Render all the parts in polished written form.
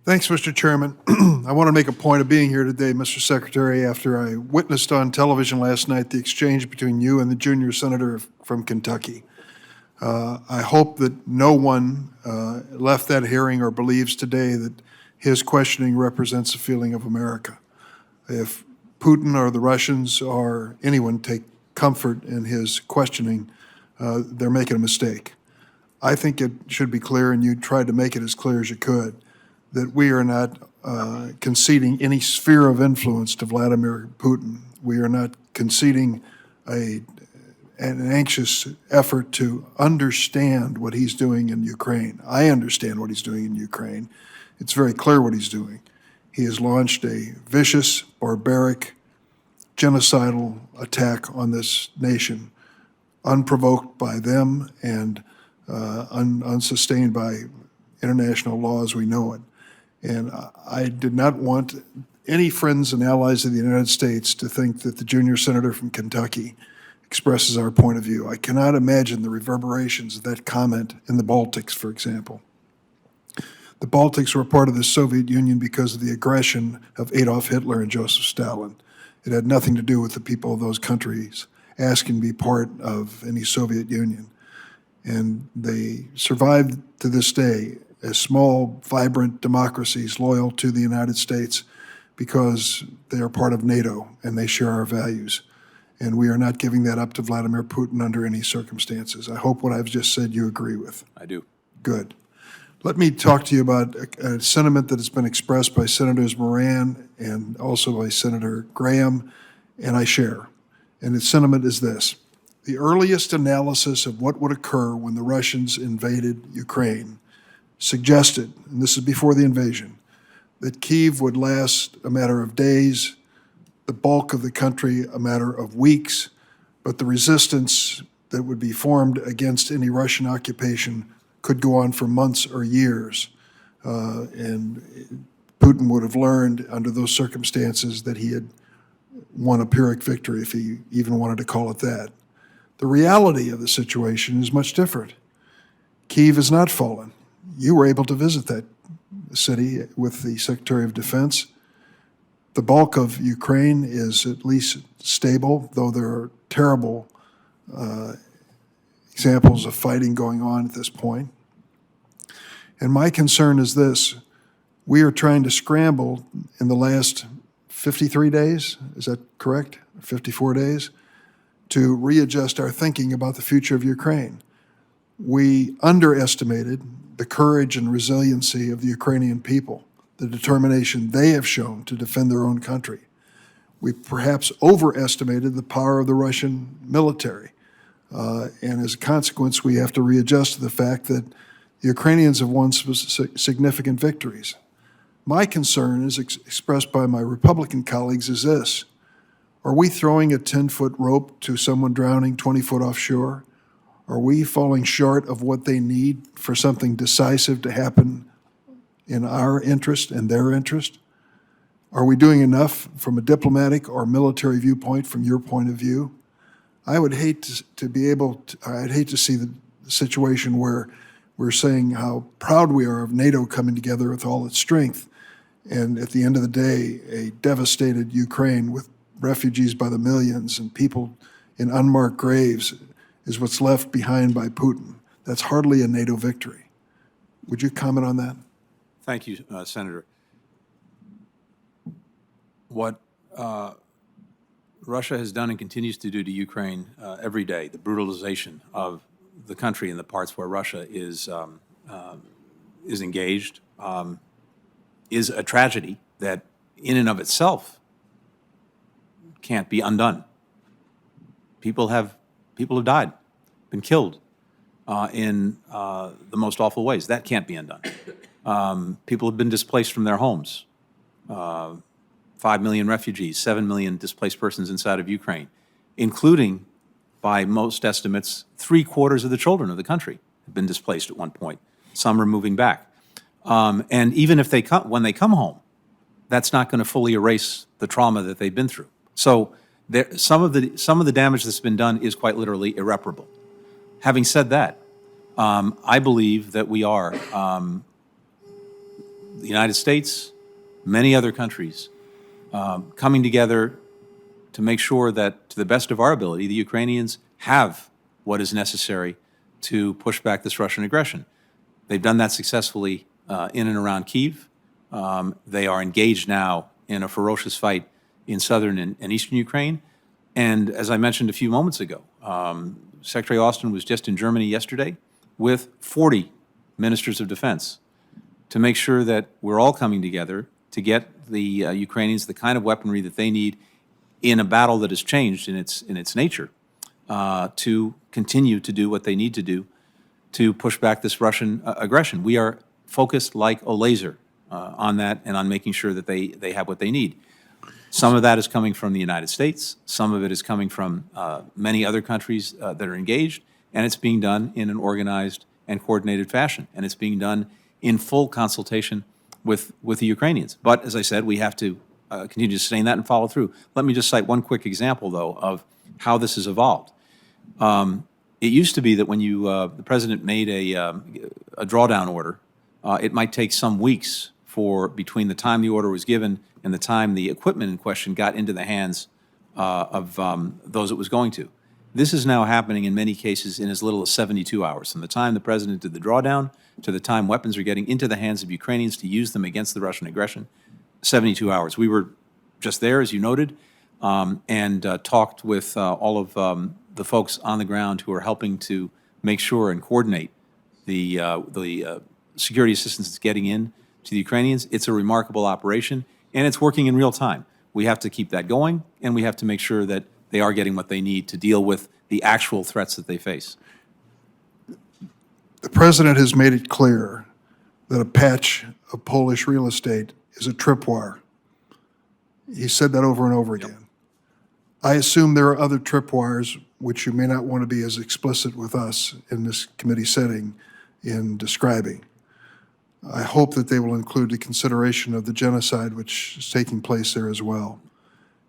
Thanks, Mr. Chairman. I want to make a point of being here today, Mr. Secretary, after I witnessed on television last night the exchange between you and the junior senator from Kentucky. I hope that no one left that hearing or believes today that his questioning represents the feeling of America. If Putin or the Russians or anyone take comfort in his questioning, they're making a mistake. I think it should be clear, and you tried to make it as clear as you could, that we are not conceding any sphere of influence to Vladimir Putin. We are not conceding an anxious effort to understand what he's doing in Ukraine. I understand what he's doing in Ukraine. It's very clear what he's doing. He has launched a vicious, barbaric, genocidal attack on this nation, unprovoked by them and unsustained by international law as we know it. And I did not want any friends and allies of the United States to think that the junior senator from Kentucky expresses our point of view. I cannot imagine the reverberations of that comment in the Baltics, for example. The Baltics were part of the Soviet Union because of the aggression of Adolf Hitler and Joseph Stalin. It had nothing to do with the people of those countries asking to be part of any Soviet Union. And they survived to this day as small, vibrant democracies loyal to the United States because they are part of NATO and they share our values. And we are not giving that up to Vladimir Putin under any circumstances. I hope what I've just said you agree with. I do. Good. Let me talk to you about a sentiment that has been expressed by Senators Moran and also by Senator Graham, and I share. And the sentiment is this: the earliest analysis of what would occur when the Russians invaded Ukraine suggested, and this is before the invasion, that Kyiv would last a matter of days, the bulk of the country a matter of weeks, but the resistance that would be formed against any Russian occupation could go on for months or years. And Putin would have learned under those circumstances that he had won a Pyrrhic victory, if he even wanted to call it that. The reality of the situation is much different. Kyiv has not fallen. You were able to visit that city with the Secretary of Defense. The bulk of Ukraine is at least stable, though there are terrible examples of fighting going on at this point. And my concern is this: we are trying to scramble in the last 53 days, is that correct? 54 days, to readjust our thinking about the future of Ukraine. We underestimated the courage and resiliency of the Ukrainian people, the determination they have shown to defend their own country. We perhaps overestimated the power of the Russian military. And as a consequence, we have to readjust to the fact that the Ukrainians have won significant victories. My concern, is expressed by my Republican colleagues, is this: are we throwing a 10-foot rope to someone drowning 20 foot offshore? Are we falling short of what they need for something decisive to happen in our interest and their interest? Are we doing enough from a diplomatic or military viewpoint from your point of view? I would hate I'd hate to see the situation where we're saying how proud we are of NATO coming together with all its strength, and at the end of the day, a devastated Ukraine with refugees by the millions and people in unmarked graves is what's left behind by Putin. That's hardly a NATO victory. Would you comment on that? Thank you, Senator. What Russia has done and continues to do to Ukraine every day, the brutalization of the country in the parts where Russia is engaged, is a tragedy that in and of itself can't be undone. People have died, been killed in the most awful ways. That can't be undone. People have been displaced from their homes. 5 million refugees, 7 million displaced persons inside of Ukraine, including, by most estimates, 3/4 of the children of the country have been displaced at one point. Some are moving back. And even if when they come home, that's not going to fully erase the trauma that they've been through. So some of the damage that's been done is quite literally irreparable. Having said that, I believe that we are the United States, many other countries, coming together to make sure that, to the best of our ability, the Ukrainians have what is necessary to push back this Russian aggression. They've done that successfully in and around Kyiv. They are engaged now in a ferocious fight in southern and eastern Ukraine. And as I mentioned a few moments ago, Secretary Austin was just in Germany yesterday with 40 ministers of defense to make sure that we're all coming together to get the Ukrainians the kind of weaponry that they need in a battle that has changed in its nature to continue to do what they need to do to push back this Russian aggression. We are focused like a laser on that and on making sure that they have what they need. Some of that is coming from the United States. Some of it is coming from many other countries that are engaged, and it's being done in an organized and coordinated fashion, and it's being done in full consultation with the Ukrainians. But as I said, we have to continue to sustain that and follow through. Let me just cite one quick example, though, of how this has evolved. It used to be that when the president made a drawdown order, it might take some weeks between the time the order was given and the time the equipment in question got into the hands of those it was going to. This is now happening in many cases in as little as 72 hours. From the time the president did the drawdown to the time weapons are getting into the hands of Ukrainians to use them against the Russian aggression, 72 hours. We were just there, as you noted, and talked with all of the folks on the ground who are helping to make sure and coordinate the security assistance that's getting in to the Ukrainians. It's a remarkable operation, and it's working in real time. We have to keep that going, and we have to make sure that they are getting what they need to deal with the actual threats that they face. The president has made it clear that a patch of Polish real estate is a tripwire. He said that over and over again. I assume there are other tripwires which you may not want to be as explicit with us in this committee setting in describing. I hope that they will include the consideration of the genocide which is taking place there as well.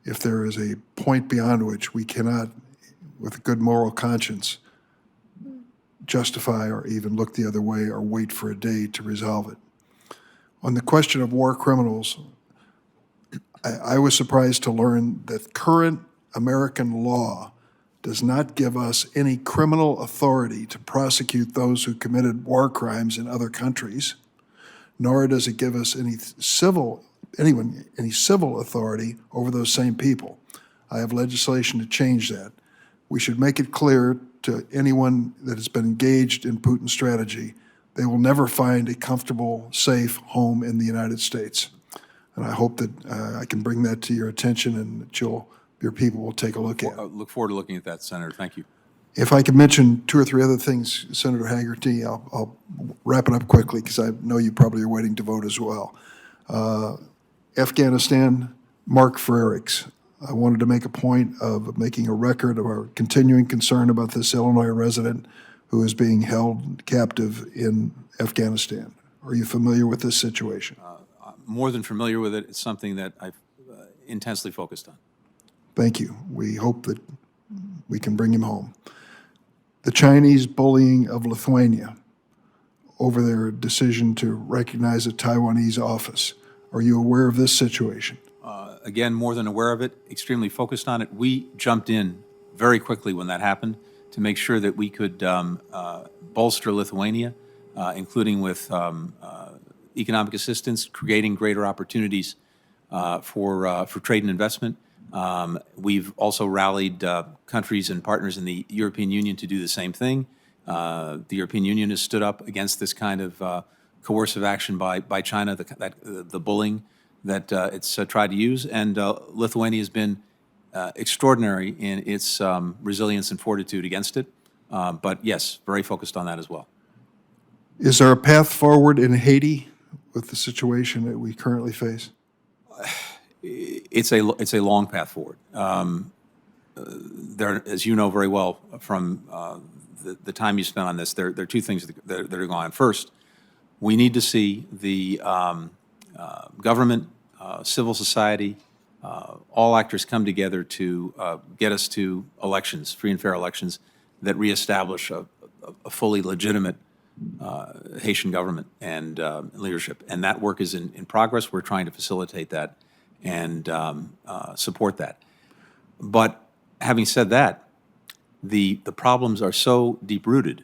If there is a point beyond which we cannot, with a good moral conscience, justify or even look the other way or wait for a day to resolve it. On the question of war criminals, I was surprised to learn that current American law does not give us any criminal authority to prosecute those who committed war crimes in other countries, nor does it give us any civil authority over those same people. I have legislation to change that. We should make it clear to anyone that has been engaged in Putin's strategy, they will never find a comfortable, safe home in the United States. And I hope that I can bring that to your attention and that your people will take a look at it. I look forward to looking at that, Senator. Thank you. If I could mention two or three other things, Senator Haggerty, I'll wrap it up quickly because I know you probably are waiting to vote as well. Afghanistan, Mark Frericks. I wanted to make a point of making a record of our continuing concern about this Illinois resident who is being held captive in Afghanistan. Are you familiar with this situation? I'm more than familiar with it. It's something that I've intensely focused on. Thank you. We hope that we can bring him home. The Chinese bullying of Lithuania over their decision to recognize a Taiwanese office. Are you aware of this situation? Again, more than aware of it, extremely focused on it. We jumped in very quickly when that happened to make sure that we could bolster Lithuania, including with economic assistance, creating greater opportunities for trade and investment. We've also rallied countries and partners in the European Union to do the same thing. The European Union has stood up against this kind of coercive action by China, the bullying that it's tried to use, and Lithuania has been extraordinary in its resilience and fortitude against it. But yes, very focused on that as well. Is there a path forward in Haiti with the situation that we currently face? It's a long path forward. There, as you know very well from the time you spent on this, there are two things that are going on. First, we need to see the government, civil society, all actors come together to get us to elections, free and fair elections, that reestablish a fully legitimate Haitian government and leadership. And that work is in progress. We're trying to facilitate that and support that. But having said that, the problems are so deep-rooted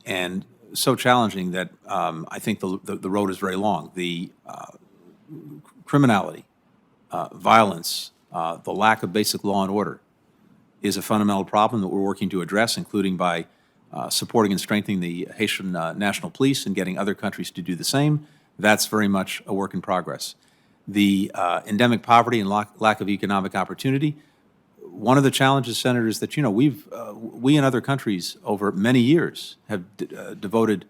and so challenging that I think the road is very long. The criminality, violence, the lack of basic law and order is a fundamental problem that we're working to address, including by supporting and strengthening the Haitian National Police and getting other countries to do the same. That's very much a work in progress. The endemic poverty and lack of economic opportunity. One of the challenges, Senator, is that, we and other countries over many years have devoted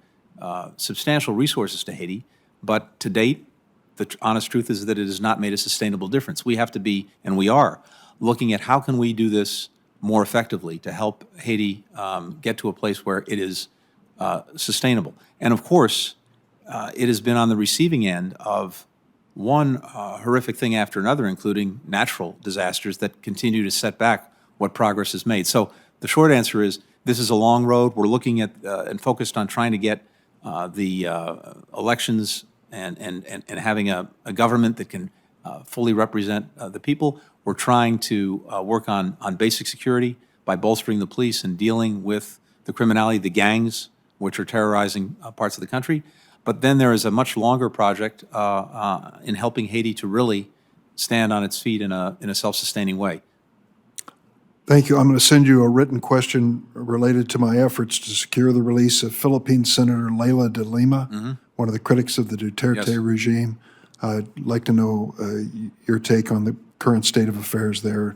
substantial resources to Haiti, but to date, the honest truth is that it has not made a sustainable difference. We have to be, and we are, looking at how can we do this more effectively to help Haiti get to a place where it is sustainable. And of course, it has been on the receiving end of one horrific thing after another, including natural disasters that continue to set back what progress is made. So the short answer is this is a long road. We're looking at and focused on trying to get the elections and having a government that can fully represent the people. We're trying to work on basic security by bolstering the police and dealing with the criminality, the gangs, which are terrorizing parts of the country. But then there is a much longer project in helping Haiti to really stand on its feet in a self-sustaining way. Thank you. I'm going to send you a written question related to my efforts to secure the release of Philippine Senator Leila de Lima, one of the critics of the Duterte regime. I'd like to know your take on the current state of affairs there.